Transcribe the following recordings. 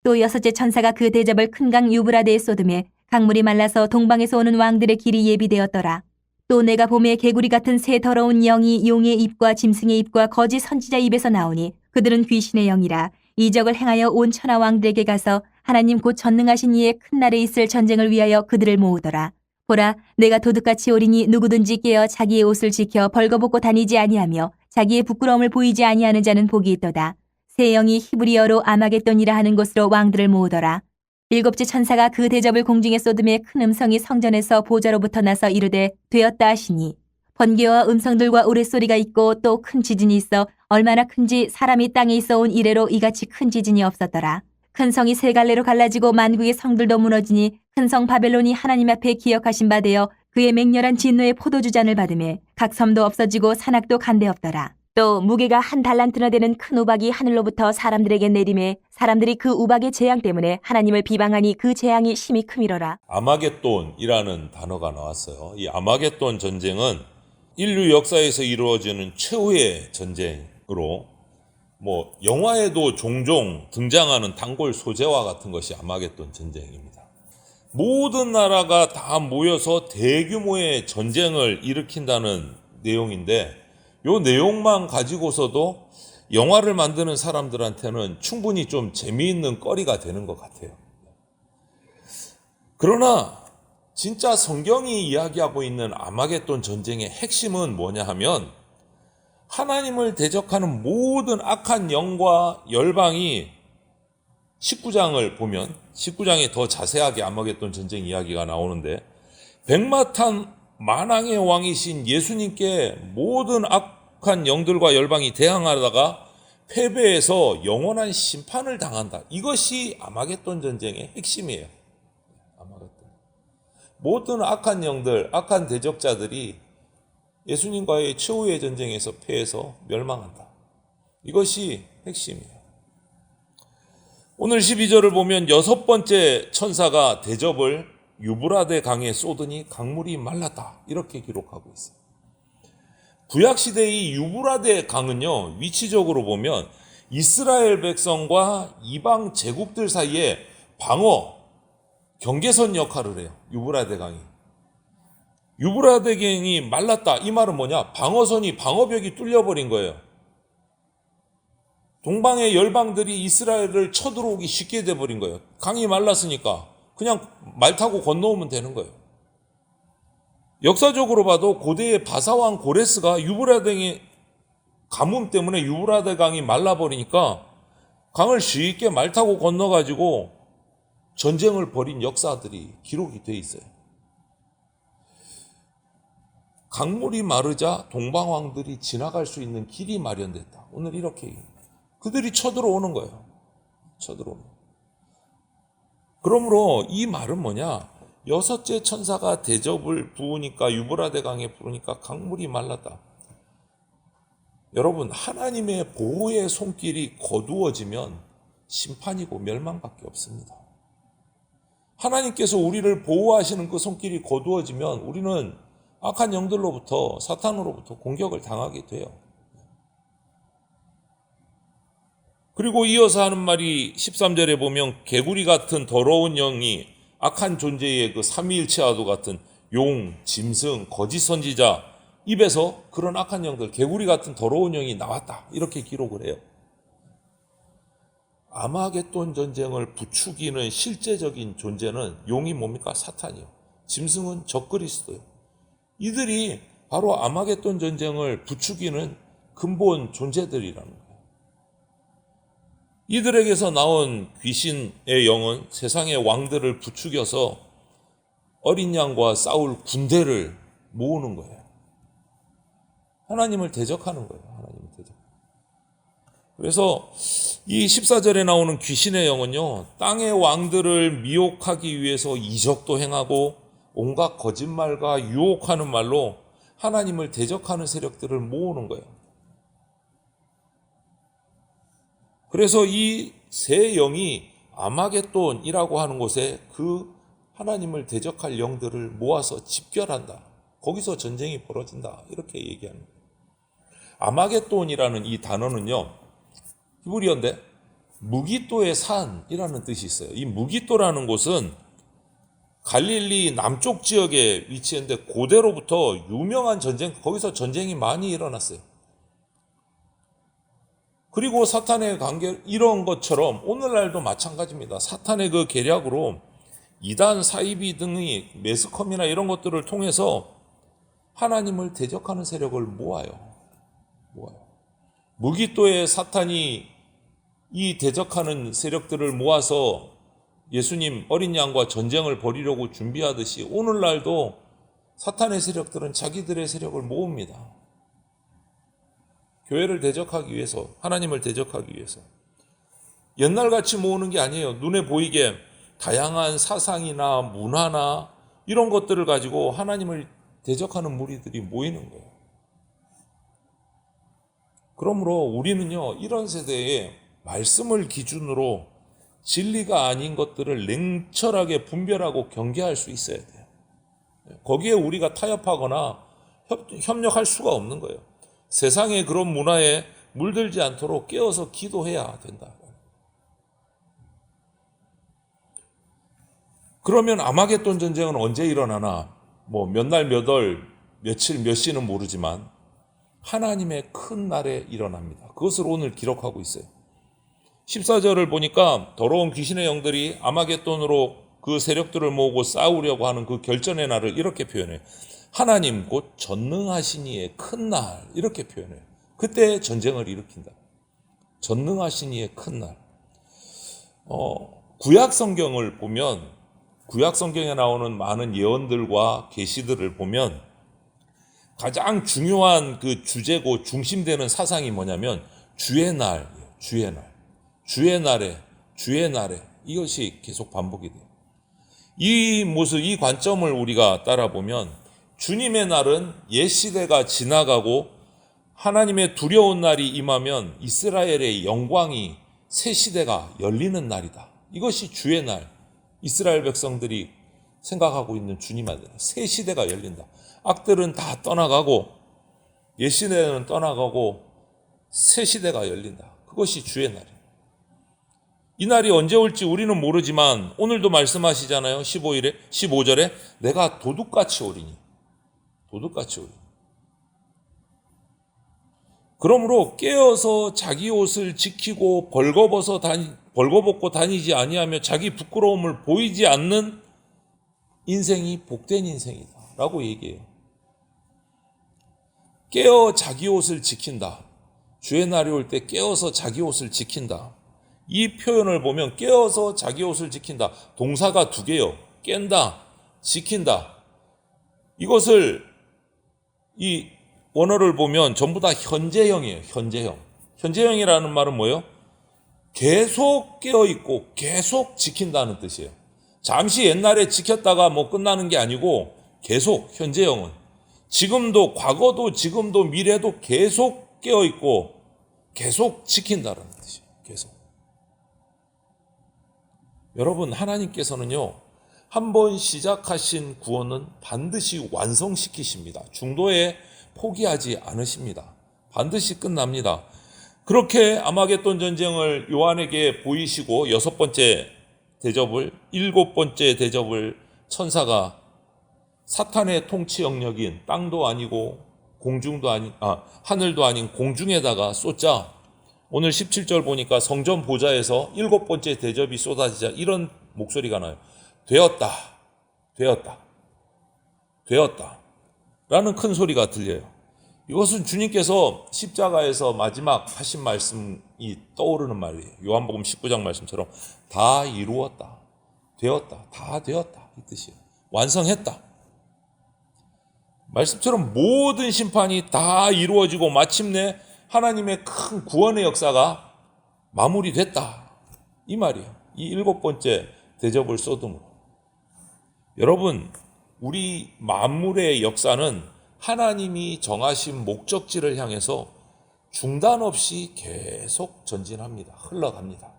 또 여섯째 천사가 그 대접을 큰 강 유브라데에 쏟음에 강물이 말라서 동방에서 오는 왕들의 길이 예비되었더라. 또 내가 봄에 개구리 같은 새 더러운 영이 용의 입과 짐승의 입과 거짓 선지자 입에서 나오니 그들은 귀신의 영이라 이적을 행하여 온 천하 왕들에게 가서 하나님 곧 전능하신 이의 큰 날에 있을 전쟁을 위하여 그들을 모으더라. 보라, 내가 도둑같이 오리니 누구든지 깨어 자기의 옷을 지켜 벌거벗고 다니지 아니하며 자기의 부끄러움을 보이지 아니하는 자는 복이 있도다. 새 영이 히브리어로 아마겟돈이라 하는 곳으로 왕들을 모으더라. 일곱째 천사가 그 대접을 공중에 쏟음에 큰 음성이 성전에서 보좌로부터 나서 이르되 되었다 하시니 번개와 음성들과 우레소리가 있고 또 큰 지진이 있어 얼마나 큰지 사람이 땅에 있어 온 이래로 이같이 큰 지진이 없었더라. 큰 성이 세 갈래로 갈라지고 만국의 성들도 무너지니 큰 성 바벨론이 하나님 앞에 기억하신 바 되어 그의 맹렬한 진노의 포도주잔을 받으매 각 섬도 없어지고 산악도 간데 없더라. 또 무게가 한 달란트나 되는 큰 우박이 하늘로부터 사람들에게 내림에 사람들이 그 우박의 재앙 때문에 하나님을 비방하니 그 재앙이 심히 크미러라. 아마겟돈이라는 단어가 나왔어요. 이 아마겟돈 전쟁은 인류 역사에서 이루어지는 최후의 전쟁으로 영화에도 종종 등장하는 단골 소재와 같은 것이 아마겟돈 전쟁입니다. 모든 나라가 다 모여서 대규모의 전쟁을 일으킨다는 내용인데 이 내용만 가지고서도 영화를 만드는 사람들한테는 충분히 좀 재미있는 거리가 되는 것 같아요. 그러나 진짜 성경이 이야기하고 있는 아마겟돈 전쟁의 핵심은 뭐냐 하면 하나님을 대적하는 모든 악한 영과 열방이 19장을 보면 19장에 더 자세하게 아마겟돈 전쟁 이야기가 나오는데 백마탄 만왕의 왕이신 예수님께 모든 악한 영들과 열방이 대항하다가 패배해서 영원한 심판을 당한다. 이것이 아마겟돈 전쟁의 핵심이에요. 아마겟돈. 모든 악한 영들, 악한 대적자들이 예수님과의 최후의 전쟁에서 패해서 멸망한다. 이것이 핵심이에요. 오늘 12절을 보면 여섯 번째 천사가 대접을 유브라데 강에 쏟으니 강물이 말랐다. 이렇게 기록하고 있어요. 구약시대의 유브라데 강은요, 위치적으로 보면 이스라엘 백성과 이방 제국들 사이에 방어, 경계선 역할을 해요. 유브라데 강이. 유브라데 강이 말랐다. 이 말은 뭐냐? 방어선이, 방어벽이 뚫려버린 거예요. 동방의 열방들이 이스라엘을 쳐들어오기 쉽게 돼버린 거예요. 강이 말랐으니까 그냥 말 타고 건너오면 되는 거예요. 역사적으로 봐도 고대의 바사왕 고레스가 유브라데의 가뭄 때문에 유브라데 강이 말라버리니까 강을 쉽게 말 타고 건너가지고 전쟁을 벌인 역사들이 기록이 돼 있어요. 강물이 마르자 동방왕들이 지나갈 수 있는 길이 마련됐다. 오늘 이렇게 그들이 쳐들어오는 거예요. 쳐들어오는. 그러므로 이 말은 뭐냐? 여섯째 천사가 대접을 부으니까 유브라데 강에 부으니까 강물이 말랐다. 여러분, 하나님의 보호의 손길이 거두어지면 심판이고 멸망밖에 없습니다. 하나님께서 우리를 보호하시는 그 손길이 거두어지면 우리는 악한 영들로부터 사탄으로부터 공격을 당하게 돼요. 그리고 이어서 하는 말이 13절에 보면 개구리 같은 더러운 영이 악한 존재의 그 삼위일체와도 같은 용, 짐승, 거짓 선지자 입에서 그런 악한 영들, 개구리 같은 더러운 영이 나왔다. 이렇게 기록을 해요. 아마겟돈 전쟁을 부추기는 실제적인 존재는 용이 뭡니까? 사탄이요. 짐승은 적그리스도예요. 이들이 바로 아마겟돈 전쟁을 부추기는 근본 존재들이라는 거예요. 이들에게서 나온 귀신의 영은 세상의 왕들을 부추겨서 어린 양과 싸울 군대를 모으는 거예요. 하나님을 대적하는 거예요. 하나님을 대적. 그래서 이 14절에 나오는 귀신의 영은요, 땅의 왕들을 미혹하기 위해서 이적도 행하고 온갖 거짓말과 유혹하는 말로 하나님을 대적하는 세력들을 모으는 거예요. 그래서 이 세 영이 아마겟돈이라고 하는 곳에 그 하나님을 대적할 영들을 모아서 집결한다. 거기서 전쟁이 벌어진다. 이렇게 얘기하는 거예요. 아마겟돈이라는 이 단어는요, 히브리어인데 무기또의 산이라는 뜻이 있어요. 이 무기또라는 곳은 갈릴리 남쪽 지역에 위치했는데 고대로부터 유명한 전쟁, 거기서 전쟁이 많이 일어났어요. 그리고 사탄의 관계, 이런 것처럼 오늘날도 마찬가지입니다. 사탄의 그 계략으로 이단, 사이비 등의 매스컴이나 이런 것들을 통해서 하나님을 대적하는 세력을 모아요. 무기또의 사탄이 이 대적하는 세력들을 모아서 예수님 어린 양과 전쟁을 벌이려고 준비하듯이 오늘날도 사탄의 세력들은 자기들의 세력을 모읍니다. 교회를 대적하기 위해서, 하나님을 대적하기 위해서. 옛날같이 모으는 게 아니에요. 눈에 보이게 다양한 사상이나 문화나 이런 것들을 가지고 하나님을 대적하는 무리들이 모이는 거예요. 그러므로 우리는요, 이런 세대에 말씀을 기준으로 진리가 아닌 것들을 냉철하게 분별하고 경계할 수 있어야 돼요. 거기에 우리가 타협하거나 협력할 수가 없는 거예요. 세상의 그런 문화에 물들지 않도록 깨어서 기도해야 된다. 그러면 아마겟돈 전쟁은 언제 일어나나 몇 날, 몇 월, 며칠, 몇 시는 모르지만 하나님의 큰 날에 일어납니다. 그것을 오늘 기록하고 있어요. 14절을 보니까 더러운 귀신의 영들이 아마겟돈으로 그 세력들을 모으고 싸우려고 하는 그 결전의 날을 이렇게 표현해요. 하나님 곧 전능하신 이의 큰 날, 이렇게 표현해요. 그때 전쟁을 일으킨다. 전능하신 이의 큰 날. 구약 성경을 보면, 구약 성경에 나오는 많은 예언들과 계시들을 보면 가장 중요한 그 주제고 중심되는 사상이 뭐냐면 주의 날, 주의 날, 주의 날에, 주의 날에, 이것이 계속 반복이 돼요. 이 모습, 이 관점을 우리가 따라보면 주님의 날은 옛 시대가 지나가고 하나님의 두려운 날이 임하면 이스라엘의 영광이 새 시대가 열리는 날이다. 이것이 주의 날, 이스라엘 백성들이 생각하고 있는 주님의 날, 새 시대가 열린다. 악들은 다 떠나가고 옛 시대는 떠나가고 새 시대가 열린다. 그것이 주의 날이에요. 이 날이 언제 올지 우리는 모르지만 오늘도 말씀하시잖아요. 15절에 내가 도둑같이 오리니. 도둑같이 오리니. 그러므로 깨어서 자기 옷을 지키고 벌거벗고 다니지 아니하며 자기 부끄러움을 보이지 않는 인생이 복된 인생이다 라고 얘기해요. 깨어 자기 옷을 지킨다. 주의 날이 올 때 깨어서 자기 옷을 지킨다. 이 표현을 보면 깨어서 자기 옷을 지킨다. 동사가 두 개요. 깬다, 지킨다. 이것을 이 원어를 보면 전부 다 현재형이에요. 현재형. 현재형이라는 말은 뭐예요? 계속 깨어있고 계속 지킨다는 뜻이에요. 잠시 옛날에 지켰다가 끝나는 게 아니고 계속, 현재형은 지금도, 과거도, 지금도, 미래도 계속 깨어있고 계속 지킨다는 뜻이에요. 계속. 여러분, 하나님께서는요, 한번 시작하신 구원은 반드시 완성시키십니다. 중도에 포기하지 않으십니다. 반드시 끝납니다. 그렇게 아마겟돈 전쟁을 요한에게 보이시고 여섯 번째 대접을, 일곱 번째 대접을 천사가 사탄의 통치 영역인 땅도 아니고 하늘도 아닌 공중에다가 쏟자, 오늘 17절 보니까 성전 보좌에서 일곱 번째 대접이 쏟아지자 이런 목소리가 나요. 되었다, 되었다, 되었다 라는 큰 소리가 들려요. 이것은 주님께서 십자가에서 마지막 하신 말씀이 떠오르는 말이에요. 요한복음 19장 말씀처럼 다 이루었다, 되었다, 다 되었다 이 뜻이에요. 완성했다. 말씀처럼 모든 심판이 다 이루어지고 마침내 하나님의 큰 구원의 역사가 마무리됐다. 이 말이에요. 이 일곱 번째 대접을 쏟음으로. 여러분, 우리 만물의 역사는 하나님이 정하신 목적지를 향해서 중단 없이 계속 전진합니다. 흘러갑니다.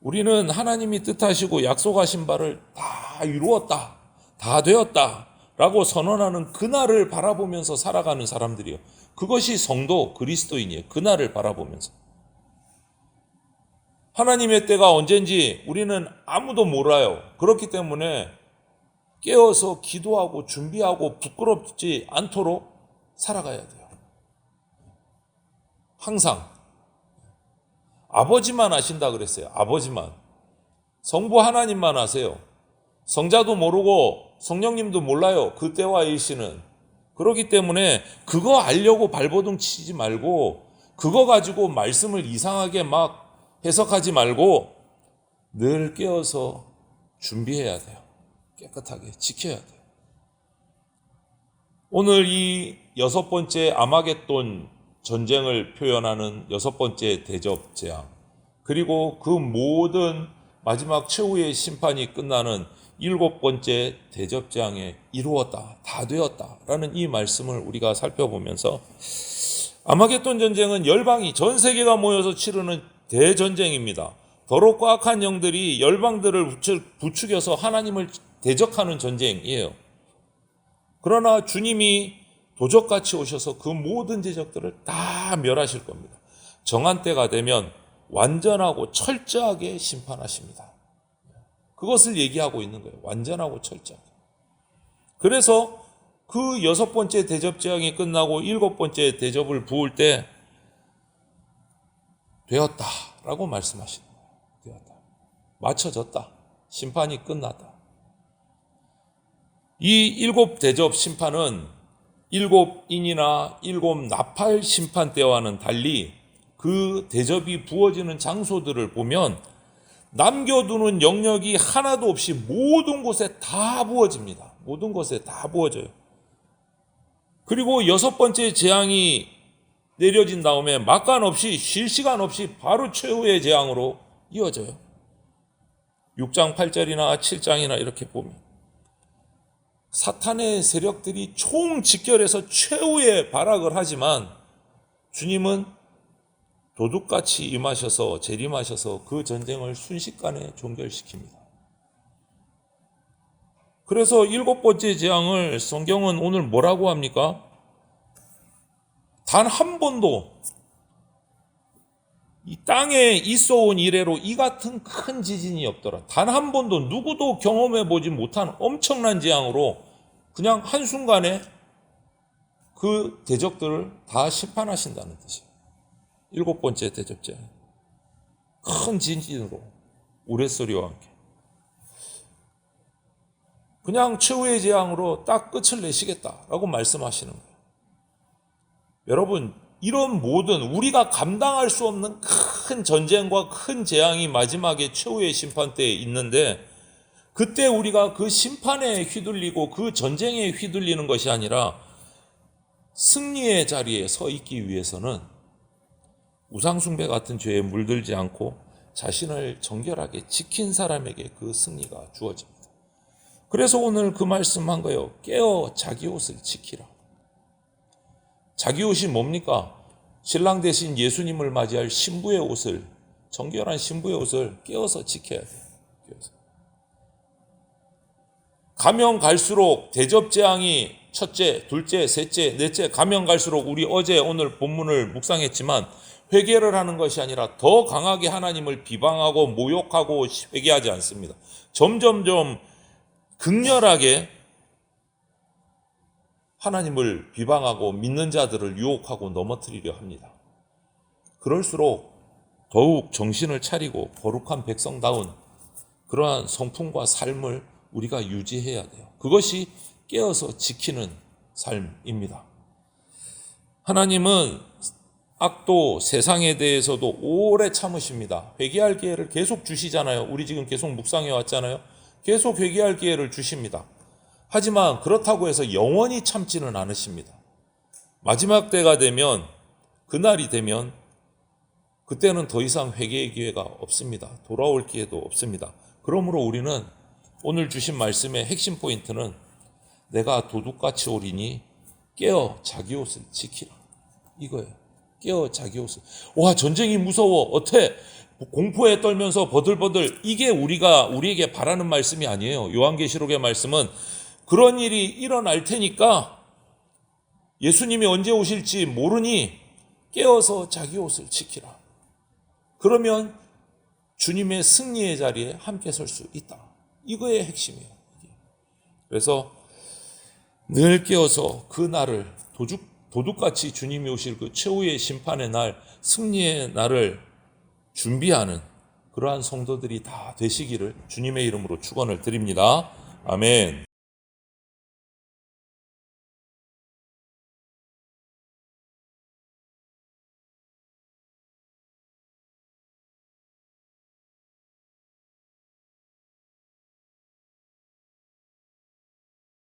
우리는 하나님이 뜻하시고 약속하신 바를 다 이루었다, 다 되었다 라고 선언하는 그날을 바라보면서 살아가는 사람들이에요. 그것이 성도 그리스도인이에요. 그날을 바라보면서. 하나님의 때가 언젠지 우리는 아무도 몰라요. 그렇기 때문에 깨어서 기도하고 준비하고 부끄럽지 않도록 살아가야 돼요. 항상. 아버지만 아신다 그랬어요. 아버지만. 성부 하나님만 아세요. 성자도 모르고 성령님도 몰라요. 그 때와 일시는. 그렇기 때문에 그거 알려고 발버둥 치지 말고 그거 가지고 말씀을 이상하게 막 해석하지 말고 늘 깨어서 준비해야 돼요. 깨끗하게 지켜야 돼요. 오늘 이 6번째 아마겟돈 전쟁을 표현하는 6번째 대접 재앙, 그리고 그 모든 마지막 최후의 심판이 끝나는 7번째 대접 재앙에 이루었다, 다 되었다라는 이 말씀을 우리가 살펴보면서 아마겟돈 전쟁은 열방이 전 세계가 모여서 치르는 대전쟁입니다. 더럽고 악한 영들이 열방들을 부추겨서 하나님을 대적하는 전쟁이에요. 그러나 주님이 도적같이 오셔서 그 모든 대적들을 다 멸하실 겁니다. 정한 때가 되면 완전하고 철저하게 심판하십니다. 그것을 얘기하고 있는 거예요. 완전하고 철저하게. 그래서 그 6번째 대접 재앙이 끝나고 7번째 대접을 부을 때 되었다라고 말씀하시는 거예요. 되었다. 맞춰졌다. 심판이 끝났다. 이 7 대접 심판은 7인이나 7 나팔 심판 때와는 달리 그 대접이 부어지는 장소들을 보면 남겨두는 영역이 하나도 없이 모든 곳에 다 부어집니다. 모든 곳에 다 부어져요. 그리고 6번째 재앙이 내려진 다음에 막간 없이 쉴 시간 없이 바로 최후의 재앙으로 이어져요. 6장 8절이나 7장이나 이렇게 보면 사탄의 세력들이 총집결해서 최후의 발악을 하지만 주님은 도둑같이 임하셔서 재림하셔서 그 전쟁을 순식간에 종결시킵니다. 그래서 7번째 재앙을 성경은 오늘 뭐라고 합니까? 단 한 번도 이 땅에 있어온 이래로 이 같은 큰 지진이 없더라. 단 한 번도 누구도 경험해 보지 못한 엄청난 재앙으로 그냥 한순간에 그 대적들을 다 심판하신다는 뜻이에요. 7번째 대접 재앙. 큰 지진으로 우레소리와 함께. 그냥 최후의 재앙으로 딱 끝을 내시겠다라고 말씀하시는 거예요. 여러분, 이런 모든 우리가 감당할 수 없는 큰 전쟁과 큰 재앙이 마지막에 최후의 심판 때에 있는데 그때 우리가 그 심판에 휘둘리고 그 전쟁에 휘둘리는 것이 아니라 승리의 자리에 서 있기 위해서는 우상숭배 같은 죄에 물들지 않고 자신을 정결하게 지킨 사람에게 그 승리가 주어집니다. 그래서 오늘 그 말씀한 거예요. 깨어 자기 옷을 지키라. 자기 옷이 뭡니까? 신랑 대신 예수님을 맞이할 신부의 옷을, 정결한 신부의 옷을 깨어서 지켜야 돼요. 깨어서. 가면 갈수록 대접 재앙이 첫째, 둘째, 셋째, 넷째 가면 갈수록 우리 어제 오늘 본문을 묵상했지만 회개를 하는 것이 아니라 더 강하게 하나님을 비방하고 모욕하고 회개하지 않습니다. 점점점 극렬하게 하나님을 비방하고 믿는 자들을 유혹하고 넘어뜨리려 합니다. 그럴수록 더욱 정신을 차리고 거룩한 백성다운 그러한 성품과 삶을 우리가 유지해야 돼요. 그것이 깨어서 지키는 삶입니다. 하나님은 악도 세상에 대해서도 오래 참으십니다. 회개할 기회를 계속 주시잖아요. 우리 지금 계속 묵상해 왔잖아요. 계속 회개할 기회를 주십니다. 하지만 그렇다고 해서 영원히 참지는 않으십니다. 마지막 때가 되면, 그날이 되면 그때는 더 이상 회개의 기회가 없습니다. 돌아올 기회도 없습니다. 그러므로 우리는 오늘 주신 말씀의 핵심 포인트는 내가 도둑같이 오리니 깨어 자기 옷을 지키라. 이거예요. 깨어 자기 옷을. 와, 전쟁이 무서워. 어때? 공포에 떨면서 버들버들. 이게 우리에게 바라는 말씀이 아니에요. 요한계시록의 말씀은 그런 일이 일어날 테니까 예수님이 언제 오실지 모르니 깨어서 자기 옷을 지키라. 그러면 주님의 승리의 자리에 함께 설 수 있다. 이거의 핵심이에요. 그래서 늘 깨어서 그 날을 도둑같이 주님이 오실 그 최후의 심판의 날, 승리의 날을 준비하는 그러한 성도들이 다 되시기를 주님의 이름으로 축원을 드립니다. 아멘.